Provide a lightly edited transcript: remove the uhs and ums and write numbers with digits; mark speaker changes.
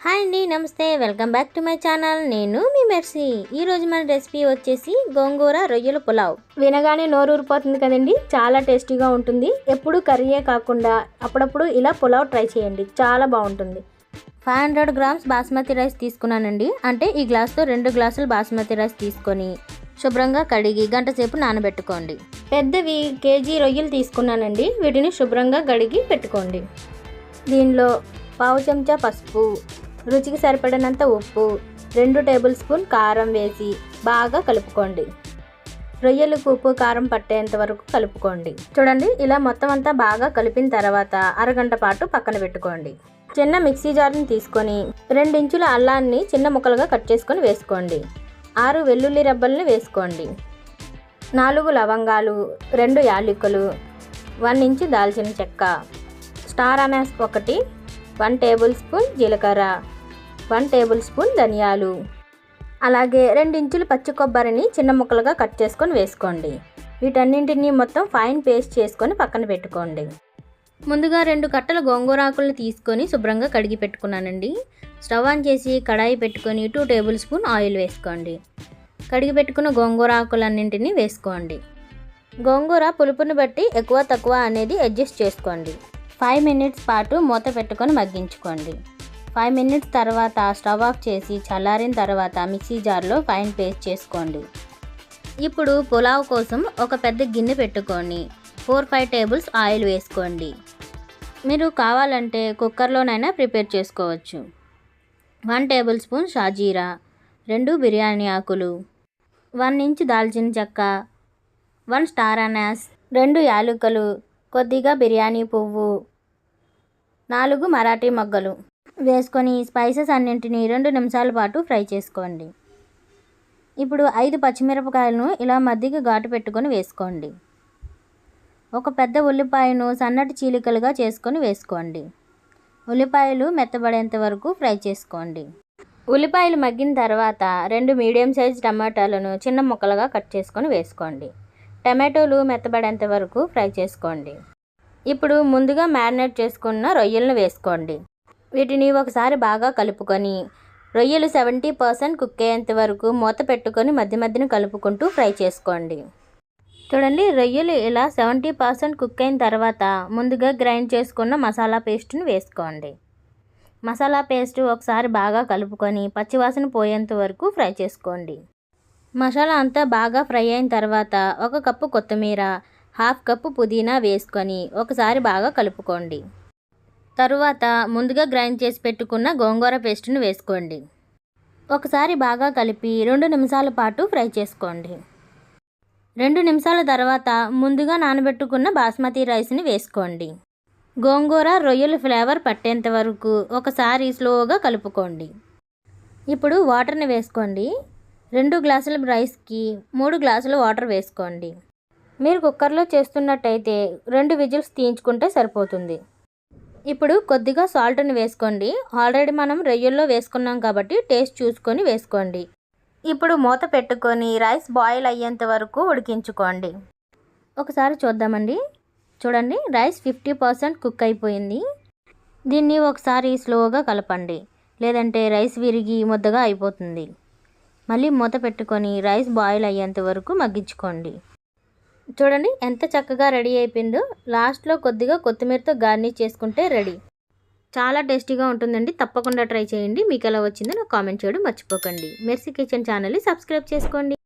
Speaker 1: Hi అండి, నమస్తే. Welcome back to my channel. నేను మీ మెర్సీ. ఈరోజు మన రెసిపీ వచ్చేసి గోంగూర రొయ్యల పులావ్. వినగానే నోరు ఊరిపోతుంది కదండి. చాలా టేస్టీగా ఉంటుంది. ఎప్పుడు కర్రీయే కాకుండా అప్పుడప్పుడు ఇలా పులావ్ ట్రై చేయండి, చాలా బాగుంటుంది. 500 గ్రామ్స్ బాస్మతి రైస్ తీసుకున్నానండి. అంటే ఈ గ్లాస్తో 2 గ్లాసులు బాస్మతి రైస్ తీసుకొని శుభ్రంగా కడిగి గంట సేపు నానబెట్టుకోండి. పెద్దవి కేజీ రొయ్యలు తీసుకున్నానండి. వీటిని శుభ్రంగా కడిగి పెట్టుకోండి. దీనిలో పావు చెంచా పసుపు, రుచికి సరిపడినంత ఉప్పు, 2 టేబుల్ స్పూన్ కారం వేసి బాగా కలుపుకోండి. రొయ్యలకు ఉప్పు కారం పట్టేంత వరకు కలుపుకోండి. చూడండి, ఇలా మొత్తం అంతా బాగా కలిపిన తర్వాత అరగంట పాటు పక్కన పెట్టుకోండి. చిన్న మిక్సీ జార్ని తీసుకొని 2 ఇంచుల అల్లాన్ని చిన్న ముక్కలుగా కట్ చేసుకొని వేసుకోండి. 6 వెల్లుల్లి రెబ్బల్ని వేసుకోండి. 4 లవంగాలు, 2 యాలకులు, 1 ఇంచు దాల్చిన చెక్క, స్టార్ అనాస్ 1 టేబుల్ స్పూన్ జీలకర్ర, 1 టేబుల్ స్పూన్ ధనియాలు, అలాగే 2 ఇంచులు పచ్చి కొబ్బరిని చిన్న ముక్కలుగా కట్ చేసుకొని వేసుకోండి. వీటన్నింటినీ మొత్తం ఫైన్ పేస్ట్ చేసుకొని పక్కన పెట్టుకోండి. ముందుగా 2 కట్టల గోంగూర ఆకులను తీసుకొని శుభ్రంగా కడిగి పెట్టుకున్నానండి. స్టవ్ ఆన్ చేసి కడాయి పెట్టుకొని 2 టేబుల్ స్పూన్ ఆయిల్ వేసుకోండి. కడిగి పెట్టుకున్న గోంగూర ఆకులన్నింటినీ వేసుకోండి. గోంగూర పులుపుని బట్టి ఎక్కువ తక్కువ అనేది అడ్జస్ట్ చేసుకోండి. 5 మినిట్స్ పాటు మూత పెట్టుకొని మగ్గించుకోండి. 5 మినిట్స్ తర్వాత స్టవ్ ఆఫ్ చేసి చల్లారిన తర్వాత మిక్సీ జార్లో ఫైన్ పేస్ట్ చేసుకోండి. ఇప్పుడు పులావ్ కోసం ఒక పెద్ద గిన్నె పెట్టుకొని 4-5 టేబుల్స్ ఆయిల్ వేసుకోండి. మీరు కావాలంటే కుక్కర్లోనైనా ప్రిపేర్ చేసుకోవచ్చు. 1 టేబుల్ స్పూన్ షాజీరా, 2 బిర్యానీ ఆకులు, 1 ఇంచు దాల్చిన చెక్క, 1 స్టార్ అనాస్, 2 యాలకులు, కొద్దిగా బిర్యానీ పువ్వు, 4 మరాఠీ మొగ్గలు వేసుకొని స్పైసెస్ అన్నింటినీ 2 నిమిషాల పాటు ఫ్రై చేసుకోండి. ఇప్పుడు 5 పచ్చిమిరపకాయలను ఇలా మధ్యకి ఘాటు పెట్టుకొని వేసుకోండి. ఒక పెద్ద ఉల్లిపాయను సన్నటి చీలికలుగా చేసుకొని వేసుకోండి. ఉల్లిపాయలు మెత్తబడేంత వరకు ఫ్రై చేసుకోండి. ఉల్లిపాయలు మగ్గిన తర్వాత 2 మీడియం సైజ్ టమాటాలను చిన్న ముక్కలుగా కట్ చేసుకొని వేసుకోండి. టమాటోలు మెత్తబడేంత వరకు ఫ్రై చేసుకోండి. ఇప్పుడు ముందుగా మ్యారినేట్ చేసుకున్న రొయ్యలను వేసుకోండి. వీటిని ఒకసారి బాగా కలుపుకొని రొయ్యలు 70% కుక్ అయ్యేంత వరకు మూత పెట్టుకొని మధ్య మధ్యన కలుపుకుంటూ ఫ్రై చేసుకోండి. చూడండి, రొయ్యలు ఇలా 70% కుక్ అయిన తర్వాత ముందుగా గ్రైండ్ చేసుకున్న మసాలా పేస్ట్ని వేసుకోండి. మసాలా పేస్ట్ ఒకసారి బాగా కలుపుకొని పచ్చివాసన పోయేంత వరకు ఫ్రై చేసుకోండి. మసాలా అంతా బాగా ఫ్రై అయిన తర్వాత 1 కప్పు కొత్తిమీర, 1/2 కప్పు పుదీనా వేసుకొని ఒకసారి బాగా కలుపుకోండి. తరువాత ముందుగా గ్రైండ్ చేసి పెట్టుకున్న గోంగూర పేస్ట్ని వేసుకోండి. ఒకసారి బాగా కలిపి 2 నిమిషాల పాటు ఫ్రై చేసుకోండి. 2 నిమిషాల తర్వాత ముందుగా నానబెట్టుకున్న బాస్మతి రైస్ని వేసుకోండి. గోంగూర రొయ్యల ఫ్లేవర్ పట్టేంత వరకు ఒకసారి స్లోగా కలుపుకోండి. ఇప్పుడు వాటర్ని వేసుకోండి. 2 గ్లాసుల రైస్కి 3 గ్లాసుల వాటర్ వేసుకోండి. మీరు కుక్కర్లో చేస్తున్నట్టయితే 2 విజిల్స్ తీయించుకుంటే సరిపోతుంది. ఇప్పుడు కొద్దిగా సాల్ట్ని వేసుకోండి. ఆల్రెడీ మనం రొయ్యల్లో వేసుకున్నాం కాబట్టి టేస్ట్ చూసుకొని వేసుకోండి. ఇప్పుడు మూత పెట్టుకొని రైస్ బాయిల్ అయ్యేంత వరకు ఉడికించుకోండి. ఒకసారి చూద్దామండి. చూడండి, రైస్ 50% కుక్ అయిపోయింది. దీన్ని ఒకసారి స్లోగా కలపండి, లేదంటే రైస్ విరిగి ముద్దగా అయిపోతుంది. మళ్ళీ మూత పెట్టుకొని రైస్ బాయిల్ అయ్యేంత వరకు మగ్గించుకోండి. చూడండి ఎంత చక్కగా రెడీ అయిపోయిందో. లాస్ట్లో కొద్దిగా కొత్తిమీరతో గార్నిష్ చేసుకుంటే రెడీ. చాలా టేస్టీగా ఉంటుందండి. తప్పకుండా ట్రై చేయండి. మీకు ఎలా వచ్చిందో నాకు కామెంట్ చేయడం మర్చిపోకండి. మెర్సీ కిచెన్ ఛానల్ని సబ్స్క్రైబ్ చేసుకోండి.